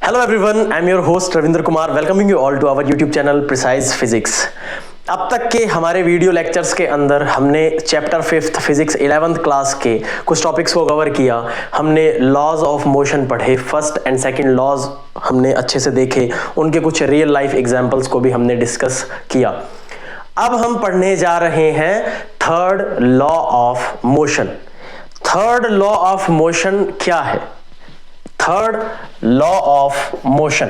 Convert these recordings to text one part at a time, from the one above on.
Hello everyone, I'm your host Ravinder Kumar, welcoming you all to our YouTube channel Precise Physics। अब तक के हमारे video lectures के अंदर हमने chapter 5th physics 11th class के कुछ टॉपिक्स को कवर किया। हमने लॉज ऑफ मोशन पढ़े, फर्स्ट एंड सेकंड लॉज हमने अच्छे से देखे, उनके कुछ रियल लाइफ एग्जांपल्स को भी हमने डिस्कस किया। अब हम पढ़ने जा रहे हैं third law of motion. Third law of motion क्या है? Third law of motion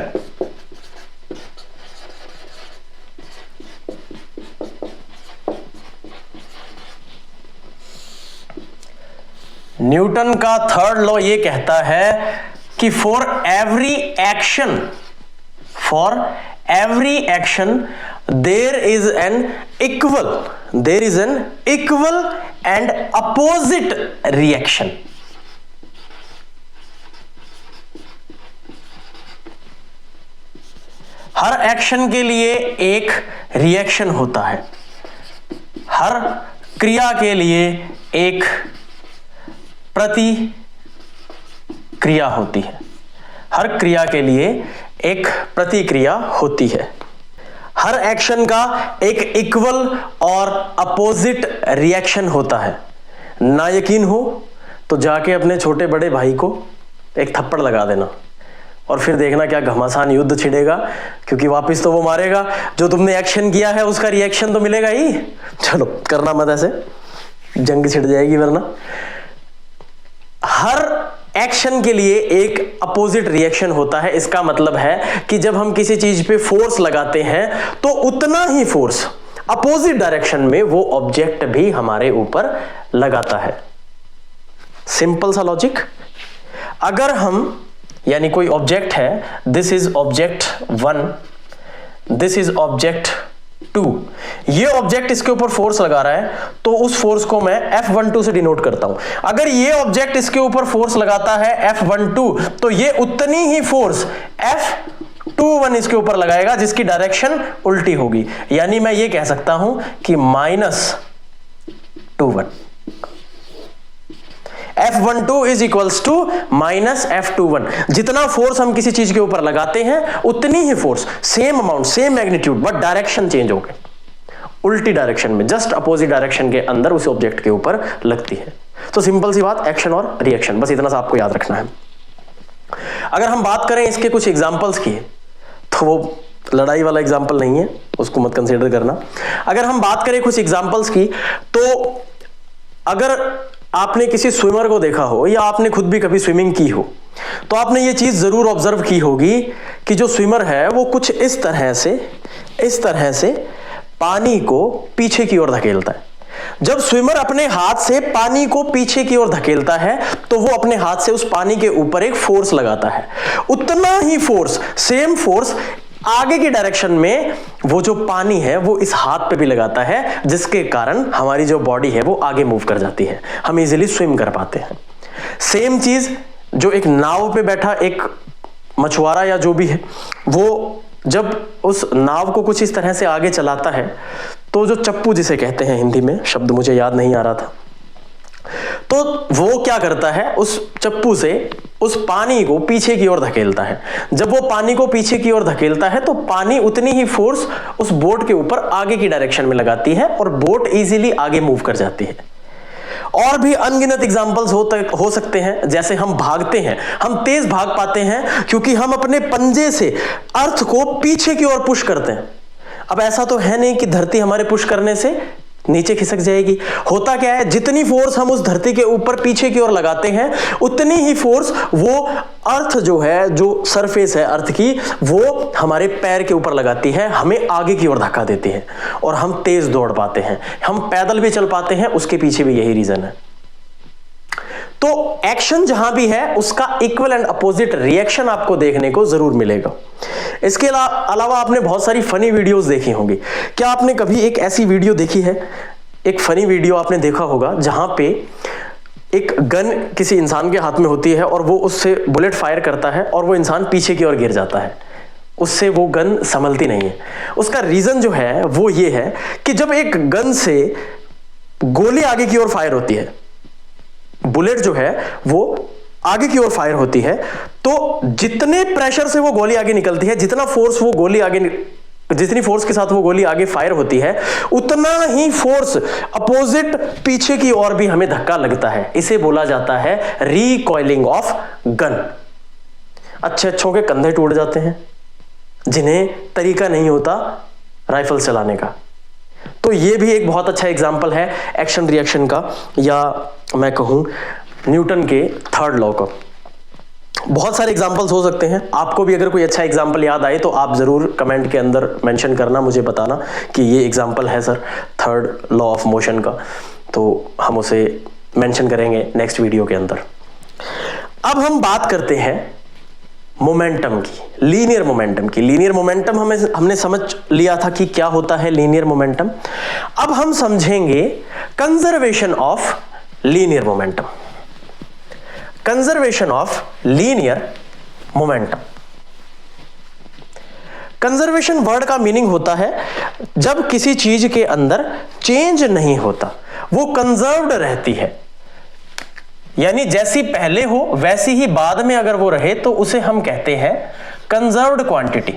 Newton का थर्ड लॉ ये कहता है कि for every action there is an equal and opposite reaction. Her action के लिए एक रिएक्शन होता है, हर क्रिया के लिए एक प्रतिक्रिया होती है, हर क्रिया के लिए एक प्रतिक्रिया होती है। हर एक्शन का एक इक्वल और अपोजिट रिएक्शन होता है। ना यकीन हो तो जाके अपने छोटे बड़े भाई को एक थप्पड़ लगा देना और फिर देखना क्या घमासान युद्ध छिड़ेगा, क्योंकि वापस तो वो मारेगा। जो तुमने एक्शन किया है उसका रिएक्शन तो मिलेगा ही। चलो करना मत ऐसे, जंग छिड़ जाएगी वरना। हर एक्शन के लिए एक अपोजिट रिएक्शन होता है। इसका मतलब है कि जब हम किसी चीज पे फोर्स लगाते हैं तो उतना ही फोर्स अपोजिट डायरेक्शन में वो ऑब्जेक्ट भी हमारे ऊपर लगाता है। सिंपल सा लॉजिक। अगर हम यानी कोई ऑब्जेक्ट है, this is object 1, this is object 2, ये ऑब्जेक्ट इसके ऊपर फोर्स लगा रहा है तो उस फोर्स को मैं F12 से डिनोट करता हूं। अगर ये ऑब्जेक्ट इसके ऊपर फोर्स लगाता है F12 तो ये उतनी ही फोर्स F21 इसके ऊपर लगाएगा जिसकी डायरेक्शन उल्टी होगी। यानी मैं ये कह सकता हूं कि -21, F12 is equals to -F21। जितना फोर्स हम किसी चीज के ऊपर लगाते हैं उतनी ही force, same amount, same magnitude, but direction change हो गई, उल्टी डायरेक्शन में, जस्ट अपोजिट डायरेक्शन के अंदर उस ऑब्जेक्ट के ऊपर लगती है। तो सिंपल सी बात, एक्शन और रिएक्शन, बस इतना सा आपको याद रखना है। अगर हम बात करें इसके कुछ एग्जाम्पल्स की तो वो लड़ाई वाला एग्जाम्पल नहीं है, उसको मत कंसिडर करना। अगर हम बात करें कुछ एग्जाम्पल्स की तो अगर आपने किसी स्विमर को देखा हो या आपने खुद भी कभी स्विमिंग की हो तो आपने ये चीज जरूर ऑब्जर्व की होगी कि जो स्विमर है वो कुछ इस तरह से पानी को पीछे की ओर धकेलता है। जब स्विमर अपने हाथ से पानी को पीछे की ओर धकेलता है तो वो अपने हाथ से उस पानी के ऊपर एक फोर्स लगाता है। उतना ही फोर्स, सेम फोर्स आगे की डायरेक्शन में वो जो पानी है वो इस हाथ पे भी लगाता है, जिसके कारण हमारी जो बॉडी है वो आगे मूव कर जाती है, हम इजीली स्विम कर पाते हैं। सेम चीज जो एक नाव पे बैठा एक मछुआरा या जो भी है, वो जब उस नाव को कुछ इस तरह से आगे चलाता है तो जो चप्पू जिसे कहते हैं, हिंदी में शब्द मुझे याद नहीं आ रहा था, तो वो क्या करता है, उस चप्पू से उस पानी को पीछे की ओर धकेलता है। जब वो पानी को पीछे की ओर धकेलता है तो पानी उतनी ही फोर्स उस बोट के ऊपर आगे की डायरेक्शन में लगाती है और बोट इजीली आगे मूव कर जाती है। और भी अनगिनत एग्जांपल्स हो सकते हैं। जैसे हम भागते हैं, हम तेज भाग पाते हैं क्योंकि हम अपने पंजे से अर्थ को पीछे की ओर पुश करते हैं। अब ऐसा तो है नहीं कि धरती हमारे पुश करने से नीचे खिसक जाएगी। होता क्या है, जितनी फोर्स हम उस धरती के ऊपर पीछे की ओर लगाते हैं उतनी ही फोर्स वो अर्थ जो है, जो सरफेस है अर्थ की, वो हमारे पैर के ऊपर लगाती है, हमें आगे की ओर धक्का देती है और हम तेज दौड़ पाते हैं, हम पैदल भी चल पाते हैं। उसके पीछे भी यही रीजन है। तो एक्शन जहां भी है उसका इक्वल एंड अपोजिट रिएक्शन आपको देखने को जरूर मिलेगा। इसके अलावा आपने बहुत सारी फनी वीडियोस देखी होंगी। क्या आपने कभी एक ऐसी वीडियो देखी है, एक फनी वीडियो आपने देखा होगा जहां पे एक गन किसी इंसान के हाथ में होती है और वो उससे बुलेट फायर करता है और वो इंसान पीछे की ओर गिर जाता है, उससे वो गन संभलती नहीं है। उसका रीजन जो है वो ये है कि जब एक गन से गोली आगे की ओर फायर होती है, बुलेट जो है वो आगे की ओर फायर होती है, तो जितने प्रेशर से वो गोली आगे निकलती है, जितना फोर्स वो गोली आगे, जितनी फोर्स के साथ वो गोली आगे फायर होती है, उतना ही फोर्स अपोजिट पीछे की ओर भी हमें धक्का लगता है। इसे बोला जाता है रिकॉइलिंग ऑफ गन। अच्छे अच्छों के कंधे टूट जाते हैं जिन्हें तरीका नहीं होता राइफल चलाने का। तो ये भी एक बहुत अच्छा एग्जाम्पल है एक्शन रिएक्शन का, या मैं कहूं न्यूटन के थर्ड लॉ का। बहुत सारे एग्जाम्पल्स हो सकते हैं। आपको भी अगर कोई अच्छा एग्जाम्पल याद आए तो आप जरूर कमेंट के अंदर मेंशन करना, मुझे बताना कि ये एग्जाम्पल है sir third law of motion का, तो हम उसे मेंशन करेंगे नेक्स्ट वीडियो के अंदर। अब हम बात करते हैं मोमेंटम की, लीनियर मोमेंटम की। लीनियर मोमेंटम हमने समझ लिया था कि क्या होता है लीनियर मोमेंटम। अब हम समझेंगे conservation of linear momentum. Conservation of linear momentum. Conservation word का मीनिंग होता है जब किसी चीज के अंदर चेंज नहीं होता, वो कंजर्व्ड रहती है, यानी जैसी पहले हो वैसी ही बाद में अगर वो रहे तो उसे हम कहते हैं conserved quantity.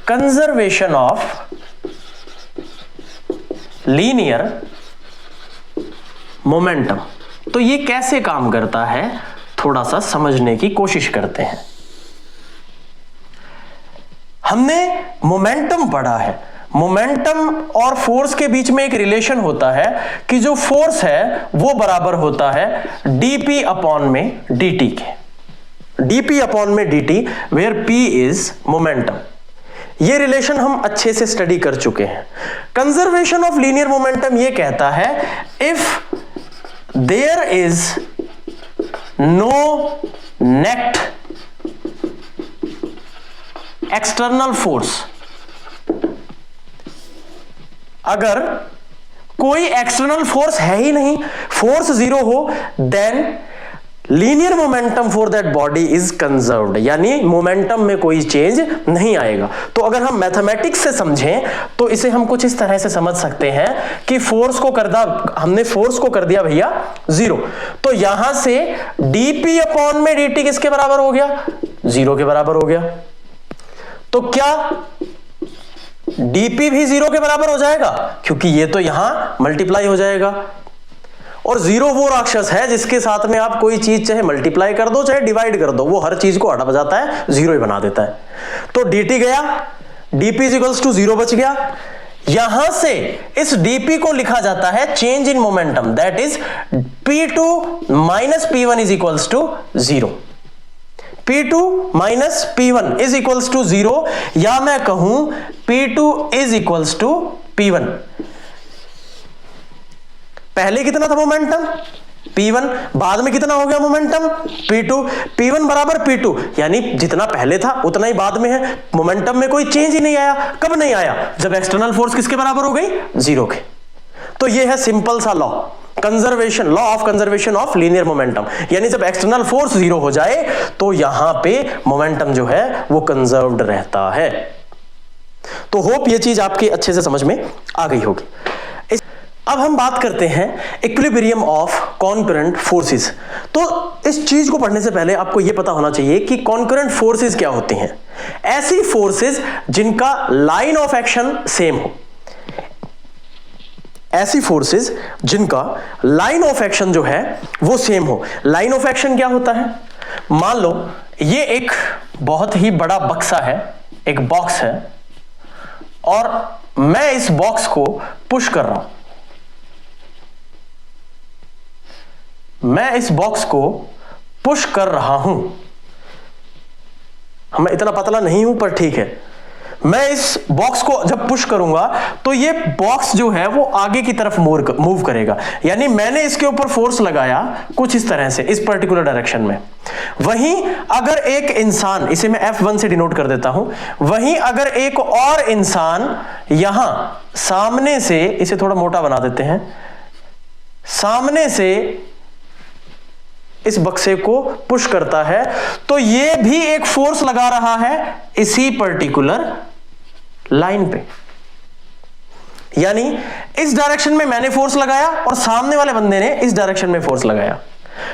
Conservation of linear momentum. तो ये कैसे काम करता है थोड़ा सा समझने की कोशिश करते हैं। हमने मोमेंटम पढ़ा है। मोमेंटम और फोर्स के बीच में एक रिलेशन होता है कि जो फोर्स है वो बराबर होता है dp अपॉन में dt के। dp अपॉन में dt where p is momentum. ये रिलेशन हम अच्छे से स्टडी कर चुके हैं। कंजर्वेशन ऑफ लीनियर मोमेंटम ये कहता है if there is no net external force, अगर कोई एक्सटर्नल फोर्स है ही नहीं, फोर्स जीरो हो, then linear momentum for that body is conserved, यानी मोमेंटम में कोई चेंज नहीं आएगा। तो अगर हम मैथमेटिक्स से समझें तो इसे हम कुछ इस तरह से समझ सकते हैं कि फोर्स को कर दिया, हमने फोर्स को कर दिया भैया जीरो, तो यहां से dp अपॉन में dt किसके बराबर हो गया? जीरो के बराबर हो गया। तो क्या dp भी जीरो के बराबर हो जाएगा? क्योंकि ये तो यहां मल्टीप्लाई हो जाएगा, और जीरो वो राक्षस है जिसके साथ में आप कोई चीज चाहे मल्टीप्लाई कर दो चाहे डिवाइड कर दो, वो हर चीज को हटा बजाता है, जीरो ही बना देता है। तो dt गया, dp is equals to zero बच गया। यहां से इस dp को लिखा जाता है change in momentum, that is p2 minus p1 is equals to zero. P2 minus P1 is equals to zero, या मैं कहूं P2 is equals to P1। पहले कितना था मोमेंटम? P1, बाद में कितना हो गया मोमेंटम? P2। P1 बराबर P2, यानी जितना पहले था उतना ही बाद में है। मोमेंटम में कोई चेंज ही नहीं आया। कब नहीं आया? जब एक्सटर्नल फोर्स किसके बराबर हो गई? जीरो के। तो यह है सिंपल सा law, conservation, law of conservation of linear momentum, यानी जब एक्सटर्नल फोर्स जीरो हो जाए तो यहां पे मोमेंटम जो है वो कंजर्व्ड रहता है। तो होप ये चीज आपके अच्छे से समझ में आ गई होगी। अब हम बात करते हैं इक्विलिब्रियम ऑफ कॉन्करेंट फोर्सेस। तो इस चीज को पढ़ने से पहले आपको यह पता होना चाहिए कि कॉन्करेंट फोर्सेस क्या होती हैं। ऐसी फोर्सेस जिनका लाइन ऑफ एक्शन सेम हो, ऐसी फोर्सेस जिनका लाइन ऑफ एक्शन जो है वो सेम हो। लाइन ऑफ एक्शन क्या होता है? मान लो ये एक बहुत ही बड़ा बक्सा है, एक बॉक्स है, और मैं इस बॉक्स को पुश कर रहा हूं। मैं इस बॉक्स को पुश कर रहा हूं। मैं इतना पतला नहीं हूं पर ठीक है। मैं इस बॉक्स को जब पुश करूंगा तो ये बॉक्स जो है वो आगे की तरफ मूव करेगा, यानी मैंने इसके ऊपर फोर्स लगाया कुछ इस तरह से, इस पर्टिकुलर डायरेक्शन में। वहीं अगर एक इंसान, इसे मैं F1 से डिनोट कर देता हूं, वहीं अगर एक और इंसान यहां सामने से, इसे थोड़ा मोटा बना देते हैं, सामने से इस बक्से को पुश करता है, तो ये भी एक फोर्स लगा रहा है इसी पर्टिकुलर लाइन पे। यानी इस डायरेक्शन में मैंने फोर्स लगाया और सामने वाले बंदे ने इस डायरेक्शन में फोर्स लगाया।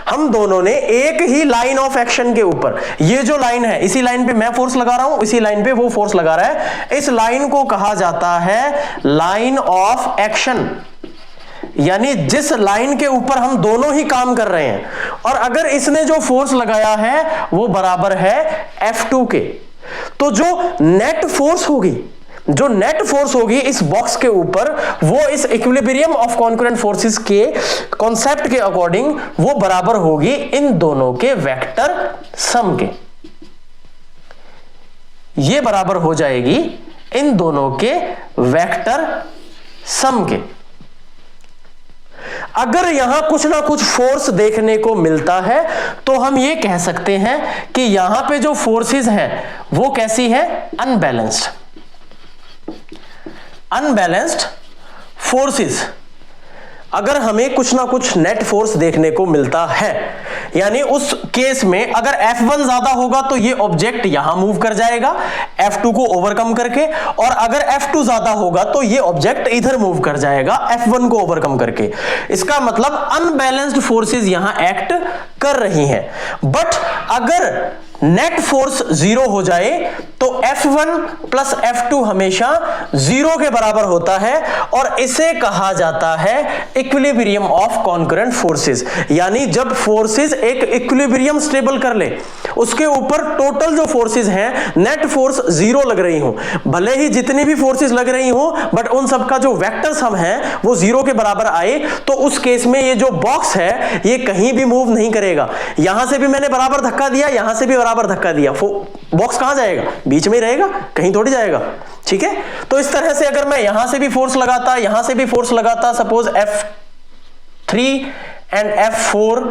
हम दोनों ने एक ही लाइन ऑफ एक्शन के ऊपर, ये जो लाइन है इसी लाइन पे मैं फोर्स लगा रहा हूं, इसी लाइन पे वो फोर्स लगा रहा है, इस लाइन को कहा जाता है लाइन ऑफ एक्शन। यानी जिस लाइन के ऊपर हम दोनों ही काम कर रहे हैं, और अगर इसने जो फोर्स लगाया है वो बराबर है F2 के, तो जो नेट फोर्स होगी इस बॉक्स के ऊपर, वो इस इक्विलिब्रियम ऑफ कॉन्करेंट फोर्सेस के कॉन्सेप्ट के अकॉर्डिंग वो बराबर होगी इन दोनों के वेक्टर सम के। ये बराबर हो जाएगी इन दोनों के वेक्टर सम के। अगर यहां कुछ ना कुछ फोर्स देखने को मिलता है तो हम ये कह सकते हैं कि यहां पे जो फोर्सेस हैं वो कैसी है, अनबैलेंस्ड फोर्सेस। अगर हमें कुछ ना कुछ नेट फोर्स देखने को मिलता है, यानी उस केस में अगर F1 ज्यादा होगा तो ये ऑब्जेक्ट यहां मूव कर जाएगा F2 को ओवरकम करके, और अगर F2 ज्यादा होगा तो ये ऑब्जेक्ट इधर मूव कर जाएगा F1 को ओवरकम करके। इसका मतलब अनबैलेंस्ड फोर्सेस यहां एक्ट कर रही हैं। बट अगर नेट फोर्स 0 हो जाए तो F1 प्लस F2 हमेशा 0 के बराबर होता है, और इसे कहा जाता है इक्विलिब्रियम ऑफ कॉन्करेंट फोर्सेस। यानी जब फोर्सेस एक इक्विलिब्रियम स्टेबल कर ले, उसके ऊपर टोटल जो फोर्सेस हैं, नेट फोर्स 0 लग रही हो, भले ही जितनी भी फोर्सेस लग रही हो, बट उन सबका जो वेक्टर सम है वो 0 के बराबर आए, तो उस केस में ये जो बॉक्स है ये कहीं भी मूव नहीं करेगा। यहां से भी मैंने बराबर धक्का दिया, यहां से भी बराबर धक्का दिया, बॉक्स कहां जाएगा, बीच में ही रहेगा, कहीं थोड़ी जाएगा। ठीक है, तो इस तरह से अगर मैं यहां से भी फोर्स लगाता, यहां से भी फोर्स लगाता, सपोज F3 एंड F4,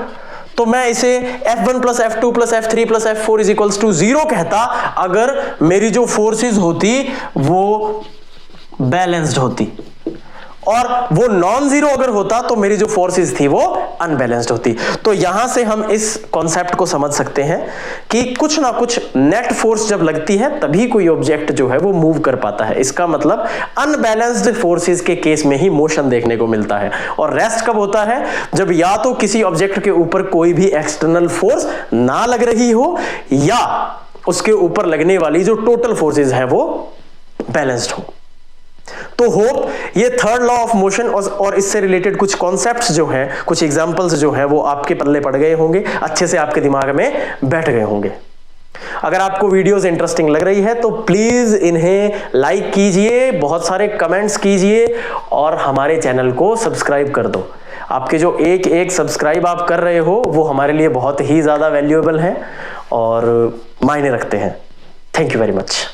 तो मैं इसे F1 plus F2 plus F3 plus F4 is equals to 0 कहता, अगर मेरी जो फोर्सेस होती वो बैलेंस्ड होती, और वो नॉन जीरो अगर होता तो मेरी जो फोर्सेस थी वो अनबैलेंस्ड होती। तो यहां से हम इस कॉन्सेप्ट को समझ सकते हैं कि कुछ ना कुछ नेट फोर्स जब लगती है तभी कोई ऑब्जेक्ट जो है वो मूव कर पाता है। इसका मतलब अनबैलेंस्ड फोर्सेस के केस में ही मोशन देखने को मिलता है। और रेस्ट कब होता है, जब या तो किसी ऑब्जेक्ट के ऊपर कोई भी एक्सटर्नल फोर्स ना लग रही हो, या उसके ऊपर लगने वाली जो टोटल फोर्सेस है वो बैलेंस्ड हो। तो होप ये थर्ड लॉ ऑफ मोशन और इससे रिलेटेड कुछ कॉन्सेप्ट्स जो हैं, कुछ एग्जांपल्स जो हैं वो आपके पल्ले पड़ गए होंगे, अच्छे से आपके दिमाग में बैठ गए होंगे। अगर आपको वीडियोस इंटरेस्टिंग लग रही है तो प्लीज इन्हें लाइक कीजिए, बहुत सारे कमेंट्स कीजिए, और हमारे चैनल को सब्सक्राइब कर दो। आपके जो एक एक सब्सक्राइब आप कर रहे हो वो हमारे लिए बहुत ही ज्यादा वैल्यूएबल है और मायने रखते हैं। Thank you very much.